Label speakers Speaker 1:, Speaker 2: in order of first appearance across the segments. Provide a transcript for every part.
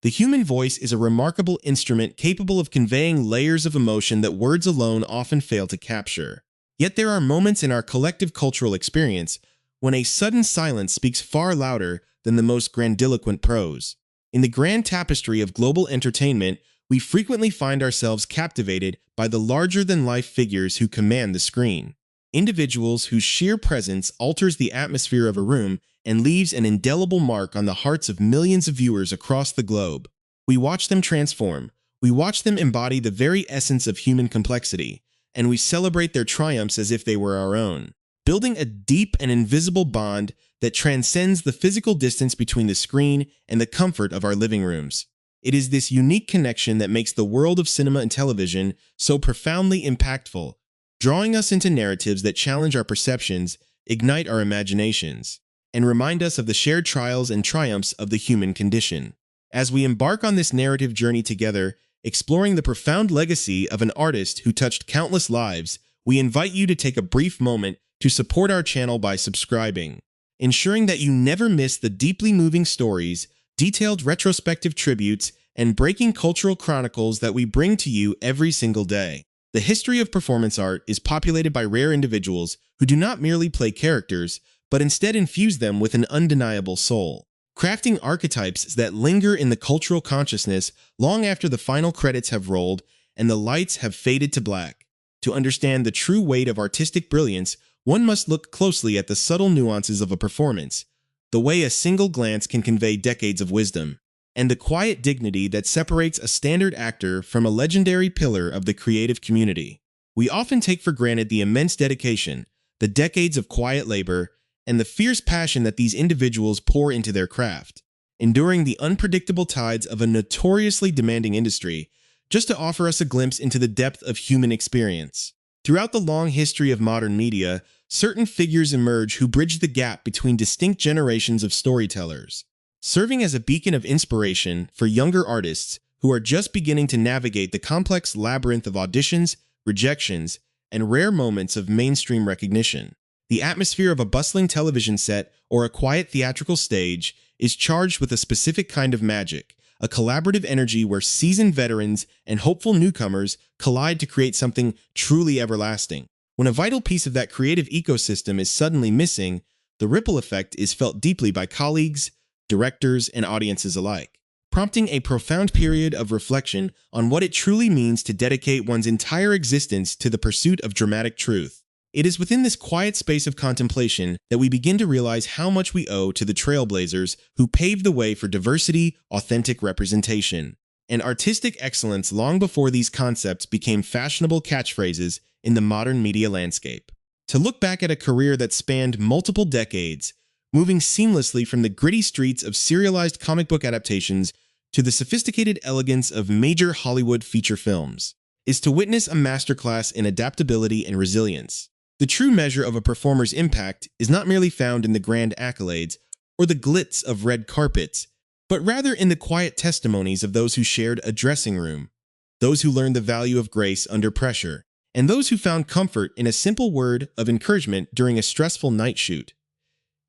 Speaker 1: The human voice is a remarkable instrument capable of conveying layers of emotion that words alone often fail to capture. Yet there are moments in our collective cultural experience when a sudden silence speaks far louder than the most grandiloquent prose. In the grand tapestry of global entertainment, we frequently find ourselves captivated by the larger-than-life figures who command the screen. Individuals whose sheer presence alters the atmosphere of a room and leaves an indelible mark on the hearts of millions of viewers across the globe. We watch them transform, we watch them embody the very essence of human complexity, and we celebrate their triumphs as if they were our own, building a deep and invisible bond that transcends the physical distance between the screen and the comfort of our living rooms. It is this unique connection that makes the world of cinema and television so profoundly impactful, drawing us into narratives that challenge our perceptions, ignite our imaginations, and remind us of the shared trials and triumphs of the human condition. As we embark on this narrative journey together, exploring the profound legacy of an artist who touched countless lives, we invite you to take a brief moment to support our channel by subscribing, ensuring that you never miss the deeply moving stories, detailed retrospective tributes, and breaking cultural chronicles that we bring to you every single day. The history of performance art is populated by rare individuals who do not merely play characters, but instead infuse them with an undeniable soul, crafting archetypes that linger in the cultural consciousness long after the final credits have rolled and the lights have faded to black. To understand the true weight of artistic brilliance, one must look closely at the subtle nuances of a performance, the way a single glance can convey decades of wisdom, and the quiet dignity that separates a standard actor from a legendary pillar of the creative community. We often take for granted the immense dedication, the decades of quiet labor, and the fierce passion that these individuals pour into their craft, enduring the unpredictable tides of a notoriously demanding industry, just to offer us a glimpse into the depth of human experience. Throughout the long history of modern media, certain figures emerge who bridge the gap between distinct generations of storytellers, serving as a beacon of inspiration for younger artists who are just beginning to navigate the complex labyrinth of auditions, rejections, and rare moments of mainstream recognition. The atmosphere of a bustling television set or a quiet theatrical stage is charged with a specific kind of magic, a collaborative energy where seasoned veterans and hopeful newcomers collide to create something truly everlasting. When a vital piece of that creative ecosystem is suddenly missing, the ripple effect is felt deeply by colleagues, directors, and audiences alike, prompting a profound period of reflection on what it truly means to dedicate one's entire existence to the pursuit of dramatic truth. It is within this quiet space of contemplation that we begin to realize how much we owe to the trailblazers who paved the way for diversity, authentic representation, and artistic excellence long before these concepts became fashionable catchphrases in the modern media landscape. To look back at a career that spanned multiple decades, moving seamlessly from the gritty streets of serialized comic book adaptations to the sophisticated elegance of major Hollywood feature films, is to witness a masterclass in adaptability and resilience. The true measure of a performer's impact is not merely found in the grand accolades or the glitz of red carpets, but rather in the quiet testimonies of those who shared a dressing room, those who learned the value of grace under pressure, and those who found comfort in a simple word of encouragement during a stressful night shoot.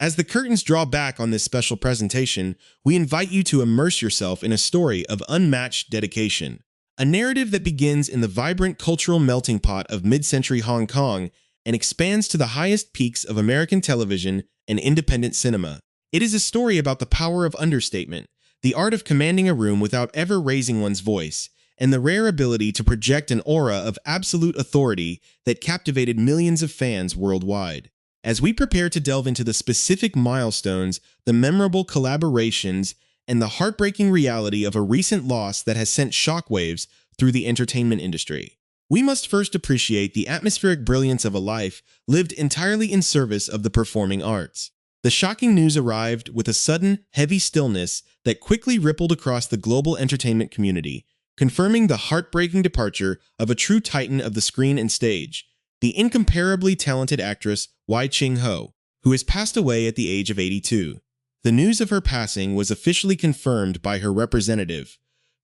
Speaker 1: As the curtains draw back on this special presentation, we invite you to immerse yourself in a story of unmatched dedication, a narrative that begins in the vibrant cultural melting pot of mid-century Hong Kong and expands to the highest peaks of American television and independent cinema. It is a story about the power of understatement, the art of commanding a room without ever raising one's voice, and the rare ability to project an aura of absolute authority that captivated millions of fans worldwide. As we prepare to delve into the specific milestones, the memorable collaborations, and the heartbreaking reality of a recent loss that has sent shockwaves through the entertainment industry, we must first appreciate the atmospheric brilliance of a life lived entirely in service of the performing arts. The shocking news arrived with a sudden, heavy stillness that quickly rippled across the global entertainment community, confirming the heartbreaking departure of a true titan of the screen and stage, the incomparably talented actress Wai Ching Ho, who has passed away at the age of 82. The news of her passing was officially confirmed by her representative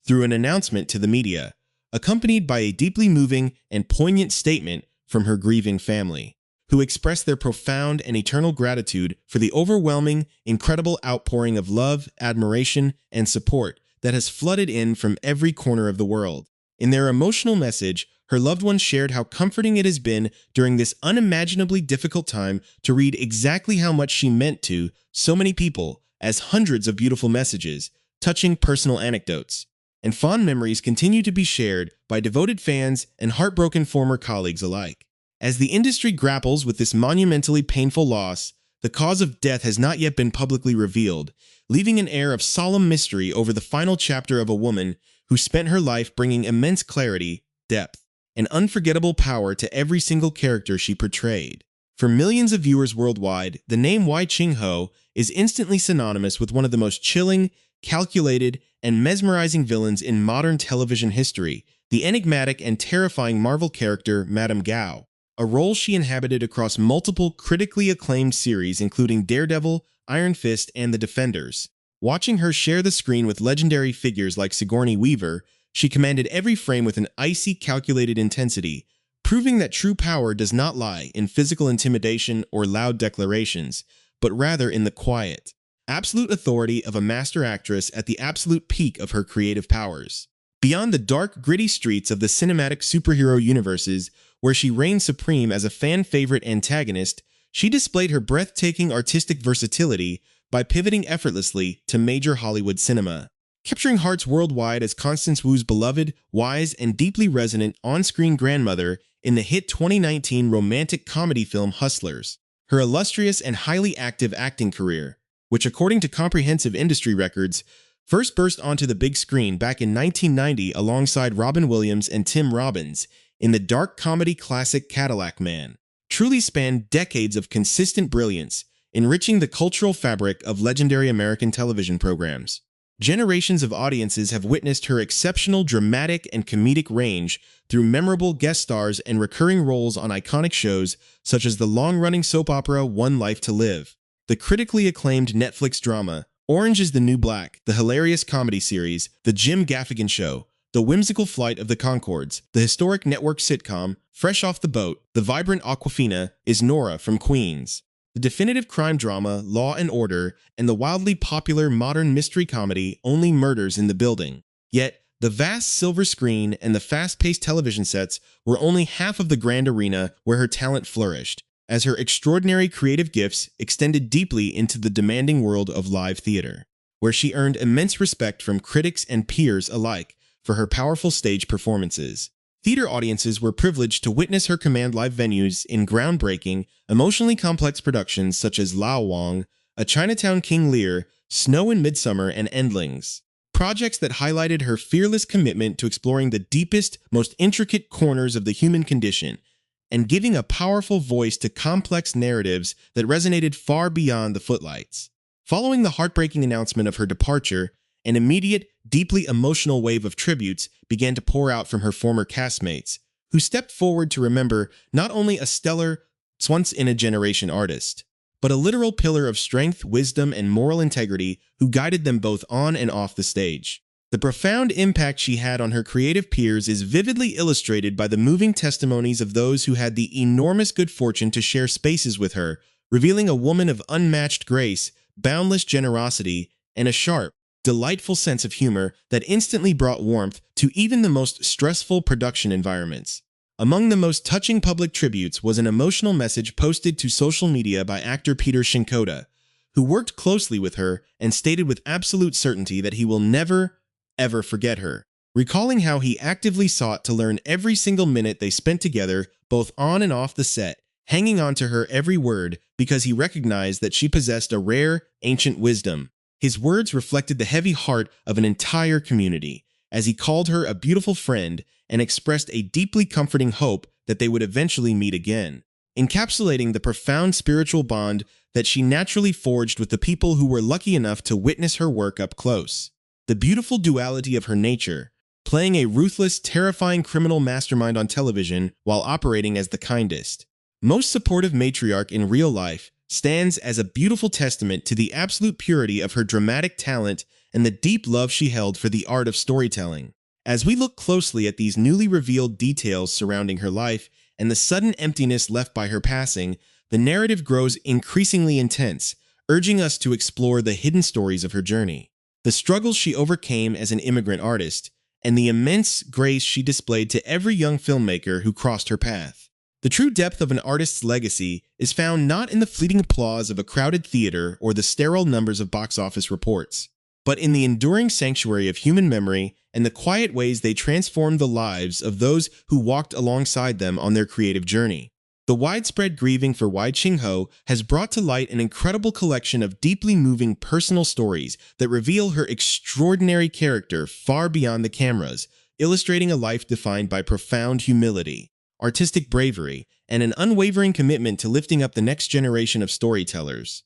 Speaker 1: through an announcement to the media, accompanied by a deeply moving and poignant statement from her grieving family, who expressed their profound and eternal gratitude for the overwhelming, incredible outpouring of love, admiration, and support that has flooded in from every corner of the world. In their emotional message, her loved ones shared how comforting it has been during this unimaginably difficult time to read exactly how much she meant to so many people, as hundreds of beautiful messages, touching personal anecdotes, and fond memories continue to be shared by devoted fans and heartbroken former colleagues alike. As the industry grapples with this monumentally painful loss, the cause of death has not yet been publicly revealed, leaving an air of solemn mystery over the final chapter of a woman who spent her life bringing immense clarity, depth, and unforgettable power to every single character she portrayed. For millions of viewers worldwide, the name Wai Ching Ho is instantly synonymous with one of the most chilling, calculated, and mesmerizing villains in modern television history, the enigmatic and terrifying Marvel character Madame Gao, a role she inhabited across multiple critically acclaimed series including Daredevil, Iron Fist, and The Defenders. Watching her share the screen with legendary figures like Sigourney Weaver, she commanded every frame with an icy, calculated intensity, proving that true power does not lie in physical intimidation or loud declarations, but rather in the quiet, absolute authority of a master actress at the absolute peak of her creative powers. Beyond the dark, gritty streets of the cinematic superhero universes, where she reigned supreme as a fan-favorite antagonist, she displayed her breathtaking artistic versatility by pivoting effortlessly to major Hollywood cinema, capturing hearts worldwide as Constance Wu's beloved, wise, and deeply resonant on-screen grandmother in the hit 2019 romantic comedy film Hustlers. Her illustrious and highly active acting career, which according to comprehensive industry records, first burst onto the big screen back in 1990 alongside Robin Williams and Tim Robbins in the dark comedy classic Cadillac Man, truly spanned decades of consistent brilliance, enriching the cultural fabric of legendary American television programs. Generations of audiences have witnessed her exceptional dramatic and comedic range through memorable guest stars and recurring roles on iconic shows such as the long-running soap opera One Life to Live, the critically acclaimed Netflix drama Orange is the New Black, the hilarious comedy series The Jim Gaffigan Show, the whimsical Flight of the Conchords, the historic network sitcom Fresh Off the Boat, the vibrant Awkwafina is Nora from Queens, the definitive crime drama Law and Order, and the wildly popular modern mystery comedy Only Murders in the Building. Yet, the vast silver screen and the fast-paced television sets were only half of the grand arena where her talent flourished, as her extraordinary creative gifts extended deeply into the demanding world of live theater, where she earned immense respect from critics and peers alike for her powerful stage performances. Theater audiences were privileged to witness her command live venues in groundbreaking, emotionally complex productions such as Lao Wang, A Chinatown King Lear, Snow in Midsummer, and Endlings. Projects that highlighted her fearless commitment to exploring the deepest, most intricate corners of the human condition, and giving a powerful voice to complex narratives that resonated far beyond the footlights. Following the heartbreaking announcement of her departure, an immediate, deeply emotional wave of tributes began to pour out from her former castmates, who stepped forward to remember not only a stellar, once-in-a-generation artist, but a literal pillar of strength, wisdom, and moral integrity who guided them both on and off the stage. The profound impact she had on her creative peers is vividly illustrated by the moving testimonies of those who had the enormous good fortune to share spaces with her, revealing a woman of unmatched grace, boundless generosity, and a sharp, delightful sense of humor that instantly brought warmth to even the most stressful production environments. Among the most touching public tributes was an emotional message posted to social media by actor Peter Shinkoda, who worked closely with her and stated with absolute certainty that he will never, ever forget her, recalling how he actively sought to learn every single minute they spent together, both on and off the set, hanging on to her every word because he recognized that she possessed a rare, ancient wisdom. His words reflected the heavy heart of an entire community, as he called her a beautiful friend and expressed a deeply comforting hope that they would eventually meet again, encapsulating the profound spiritual bond that she naturally forged with the people who were lucky enough to witness her work up close. The beautiful duality of her nature, playing a ruthless, terrifying criminal mastermind on television while operating as the kindest, most supportive matriarch in real life, stands as a beautiful testament to the absolute purity of her dramatic talent and the deep love she held for the art of storytelling. As we look closely at these newly revealed details surrounding her life and the sudden emptiness left by her passing, the narrative grows increasingly intense, urging us to explore the hidden stories of her journey. the struggles she overcame as an immigrant artist, and the immense grace she displayed to every young filmmaker who crossed her path. The true depth of an artist's legacy is found not in the fleeting applause of a crowded theater or the sterile numbers of box office reports, but in the enduring sanctuary of human memory and the quiet ways they transformed the lives of those who walked alongside them on their creative journey. The widespread grieving for Wai Ching Ho has brought to light an incredible collection of deeply moving personal stories that reveal her extraordinary character far beyond the cameras, illustrating a life defined by profound humility, artistic bravery, and an unwavering commitment to lifting up the next generation of storytellers.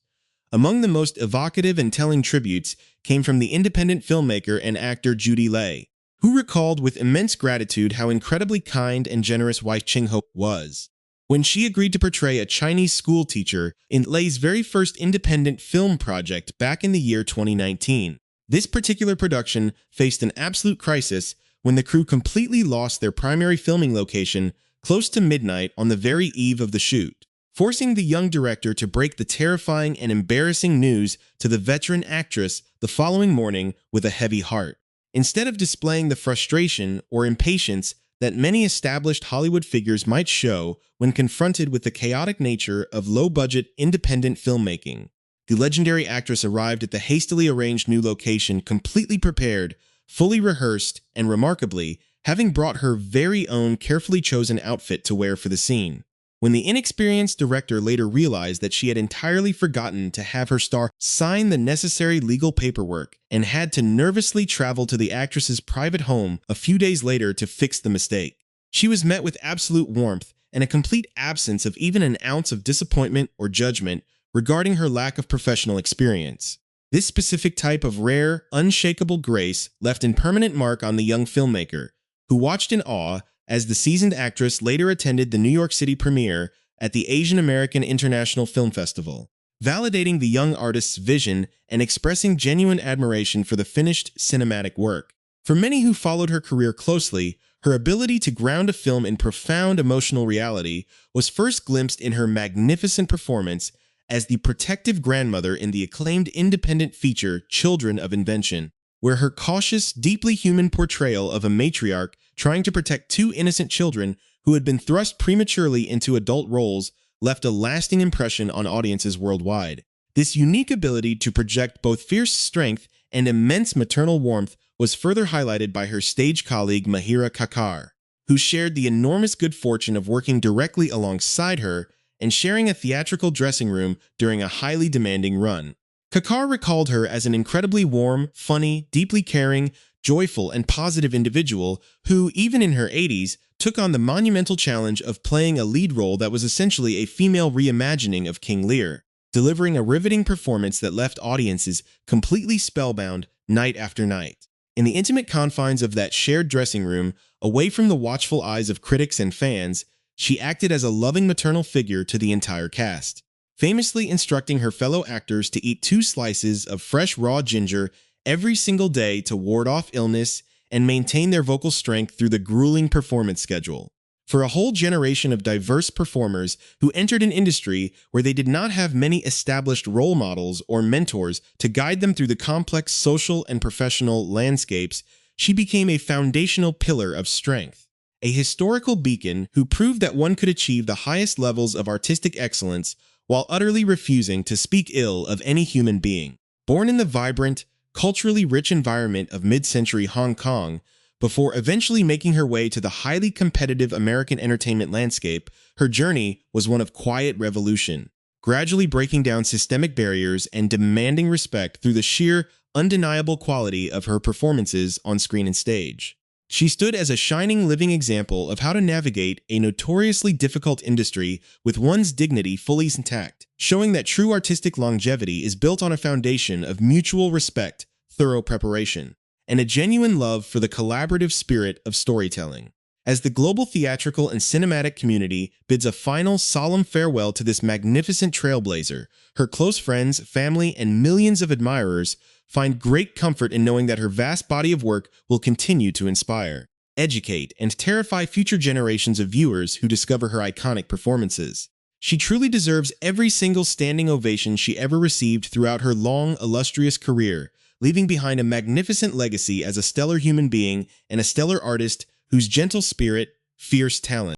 Speaker 1: Among the most evocative and telling tributes came from the independent filmmaker and actor Judy Lei, who recalled with immense gratitude how incredibly kind and generous Wai Ching Ho was when she agreed to portray a Chinese school teacher in Lei's very first independent film project back in the year 2019. This particular production faced an absolute crisis when the crew completely lost their primary filming location close to midnight on the very eve of the shoot, forcing the young director to break the terrifying and embarrassing news to the veteran actress the following morning with a heavy heart. Instead of displaying the frustration or impatience that many established Hollywood figures might show when confronted with the chaotic nature of low-budget independent filmmaking, the legendary actress arrived at the hastily arranged new location completely prepared, fully rehearsed, and remarkably, having brought her very own carefully chosen outfit to wear for the scene. When the inexperienced director later realized that she had entirely forgotten to have her star sign the necessary legal paperwork and had to nervously travel to the actress's private home a few days later to fix the mistake, she was met with absolute warmth and a complete absence of even an ounce of disappointment or judgment regarding her lack of professional experience. This specific type of rare, unshakable grace left a permanent mark on the young filmmaker, who watched in awe as the seasoned actress later attended the New York City premiere at the Asian American International Film Festival, validating the young artist's vision and expressing genuine admiration for the finished cinematic work. For many who followed her career closely, her ability to ground a film in profound emotional reality was first glimpsed in her magnificent performance as the protective grandmother in the acclaimed independent feature Children of Invention, where her cautious, deeply human portrayal of a matriarch trying to protect two innocent children who had been thrust prematurely into adult roles left a lasting impression on audiences worldwide. This unique ability to project both fierce strength and immense maternal warmth was further highlighted by her stage colleague Mahira Kakar, who shared the enormous good fortune of working directly alongside her and sharing a theatrical dressing room during a highly demanding run. Kakar recalled her as an incredibly warm, funny, deeply caring, joyful, and positive individual who, even in her 80s, took on the monumental challenge of playing a lead role that was essentially a female reimagining of King Lear, delivering a riveting performance that left audiences completely spellbound night after night. In the intimate confines of that shared dressing room, away from the watchful eyes of critics and fans, she acted as a loving maternal figure to the entire cast, famously instructing her fellow actors to eat 2 slices of fresh raw ginger every single day to ward off illness and maintain their vocal strength through the grueling performance schedule. For a whole generation of diverse performers who entered an industry where they did not have many established role models or mentors to guide them through the complex social and professional landscapes, she became a foundational pillar of strength, a historical beacon who proved that one could achieve the highest levels of artistic excellence while utterly refusing to speak ill of any human being. Born in the vibrant, culturally rich environment of mid-century Hong Kong, before eventually making her way to the highly competitive American entertainment landscape, her journey was one of quiet revolution, gradually breaking down systemic barriers and demanding respect through the sheer, undeniable quality of her performances on screen and stage. She stood as a shining living example of how to navigate a notoriously difficult industry with one's dignity fully intact, showing that true artistic longevity is built on a foundation of mutual respect, thorough preparation, and a genuine love for the collaborative spirit of storytelling. As the global theatrical and cinematic community bids a final solemn farewell to this magnificent trailblazer, her close friends, family, and millions of admirers find great comfort in knowing that her vast body of work will continue to inspire, educate, and terrify future generations of viewers who discover her iconic performances. She truly deserves every single standing ovation she ever received throughout her long, illustrious career, leaving behind a magnificent legacy as a stellar human being and a stellar artist whose gentle spirit, fierce talent,